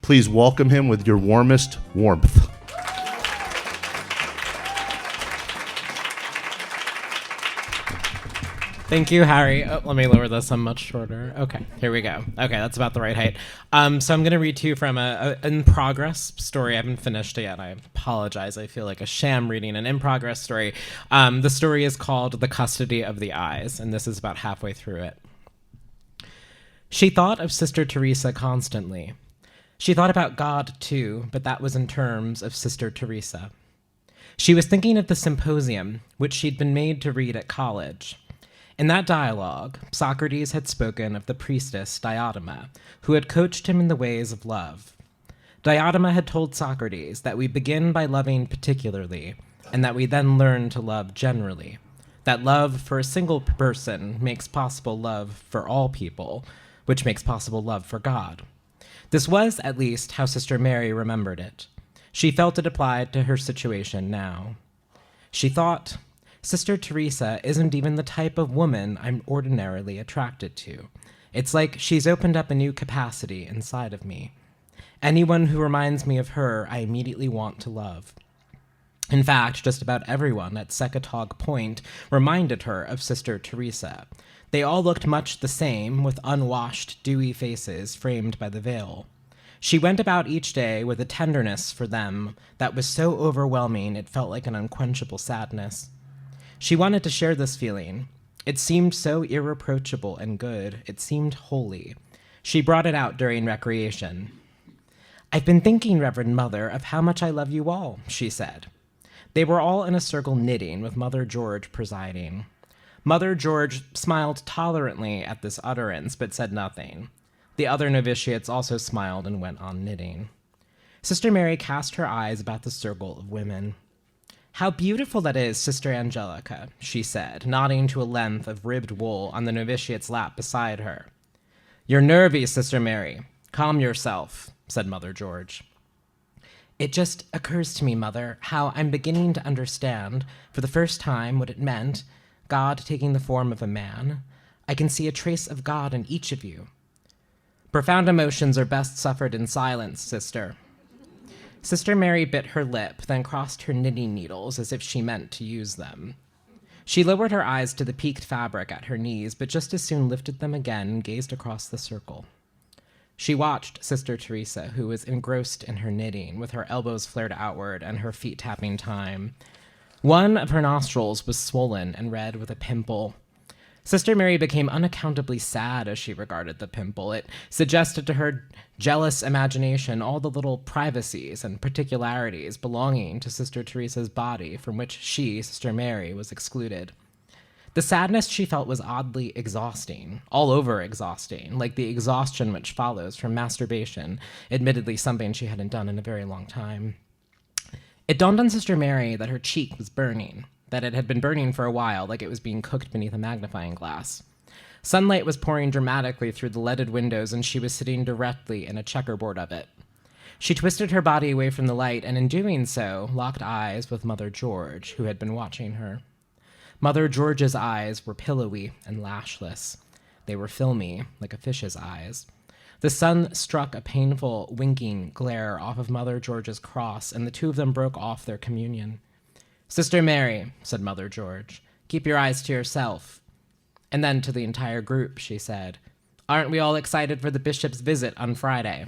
Please welcome him with your warmest warmth. Thank you, Harry. Oh, let me lower this. I'm much shorter. Okay, here we go. Okay, that's about the right height. So I'm going to read to you from a in-progress story. I haven't finished it yet. I apologize. I feel like a sham reading an in-progress story. The story is called The Custody of the Eyes, and this is about halfway through it. She thought of Sister Teresa constantly. She thought about God, too, but that was in terms of Sister Teresa. She was thinking of the symposium, which she'd been made to read at college. In that dialogue, Socrates had spoken of the priestess Diotima, who had coached him in the ways of love. Diotima had told Socrates that we begin by loving particularly, and that we then learn to love generally. That love for a single person makes possible love for all people, which makes possible love for God. This was, at least, how Sister Mary remembered it. She felt it applied to her situation now. She thought, Sister Teresa isn't even the type of woman I'm ordinarily attracted to. It's like she's opened up a new capacity inside of me. Anyone who reminds me of her, I immediately want to love. In fact, just about everyone at Secatog Point reminded her of Sister Teresa. They all looked much the same, with unwashed, dewy faces framed by the veil. She went about each day with a tenderness for them that was so overwhelming it felt like an unquenchable sadness. She wanted to share this feeling. It seemed so irreproachable and good. It seemed holy. She brought it out during recreation. I've been thinking, Reverend Mother, of how much I love you all, she said. They were all in a circle knitting, with Mother George presiding. Mother George smiled tolerantly at this utterance, but said nothing. The other novitiates also smiled and went on knitting. Sister Mary cast her eyes about the circle of women. How beautiful that is, Sister Angelica, she said, nodding to a length of ribbed wool on the novitiate's lap beside her. You're nervy, Sister Mary. Calm yourself, said Mother George. It just occurs to me, Mother, how I'm beginning to understand, for the first time, what it meant, God taking the form of a man. I can see a trace of God in each of you. Profound emotions are best suffered in silence, Sister. Sister Mary bit her lip, then crossed her knitting needles as if she meant to use them. She lowered her eyes to the peaked fabric at her knees, but just as soon lifted them again and gazed across the circle. She watched Sister Teresa, who was engrossed in her knitting, with her elbows flared outward and her feet tapping time. One of her nostrils was swollen and red with a pimple. Sister Mary became unaccountably sad as she regarded the pimple. It suggested to her jealous imagination all the little privacies and particularities belonging to Sister Teresa's body from which she, Sister Mary, was excluded. The sadness she felt was oddly exhausting, all over exhausting, like the exhaustion which follows from masturbation, admittedly something she hadn't done in a very long time. It dawned on Sister Mary that her cheek was burning, that it had been burning for a while, like it was being cooked beneath a magnifying glass. Sunlight was pouring dramatically through the leaded windows, and she was sitting directly in a checkerboard of it. She twisted her body away from the light, and in doing so, locked eyes with Mother George, who had been watching her. Mother George's eyes were pillowy and lashless. They were filmy, like a fish's eyes. The sun struck a painful, winking glare off of Mother George's cross, and the two of them broke off their communion. Sister Mary, said Mother George, keep your eyes to yourself. And then to the entire group, she said, aren't we all excited for the bishop's visit on Friday?